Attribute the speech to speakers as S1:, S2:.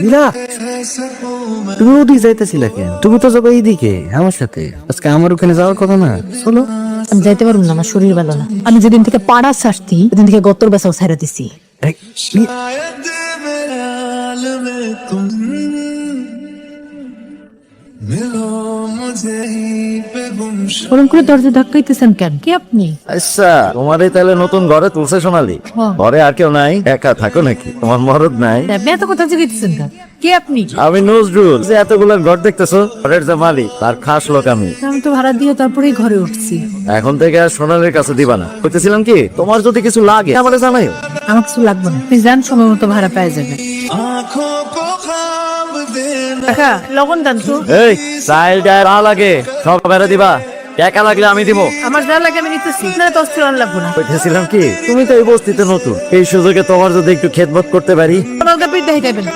S1: নীলা, তুমি ওদিকে যাইতেছিলা কেন? তুমি তো যাবে এইদিকে আমার সাথে। আজকে আমার ওখানে যাওয়ার কথা না, চলো।
S2: আমি যাইতে পারবো না, আমার শরীর ভালো না। আমি যেদিন থেকে পাড়া ছাড়তি ওদিন থেকে গত্তর বেচাও ছাইরা দিছি।
S1: এই,
S2: ওরম করে দরজা ধাক্কাইতেছেন কেন? কি আপনি?
S1: আচ্ছা, তোমার এই তাহলে নতুন ঘরে তুলছে সোনালি?
S2: হ্যাঁ।
S1: ঘরে আর কেউ নাই? একা থাকো নাকি? তোমার মরদ নাই?
S2: আপনি এত কথা জিজ্ঞাসেন কেন? কে আপনি?
S1: আমি নজরুল। যে এতগুলো ঘর দেখতেছো, ঘরের যে মালিক তার খাস লোক আমি।
S2: আমি তো ভাড়া দিয়ে তারপরেই ঘরে উঠছি।
S1: এখন থেকে আর সোনালির কাছে দিবা না। কইতেছিলাম কি, তোমার যদি কিছু লাগে আমারে জানাইও।
S2: আমার কিছু লাগবে না, আপনি যান, সময় মতো ভাড়া পেয়ে যাবেন। কাকা, লবণ দান তো।
S1: এই চাইল ডাল না লাগে সব বেড়ে দিবা। টাকা লাগলে আমি দিব।
S2: আমার যা লাগে আমি নিতেছি, না তো অস্ত্র আন লাগবো না।
S1: কইতেছিলাম কি, তুমি তো এই বস্তিতে নতুন, এই সুযোগে তোমার যদি একটু খেদমত করতে পারি।
S2: আমার কাপড় দেখাইতে হবে না।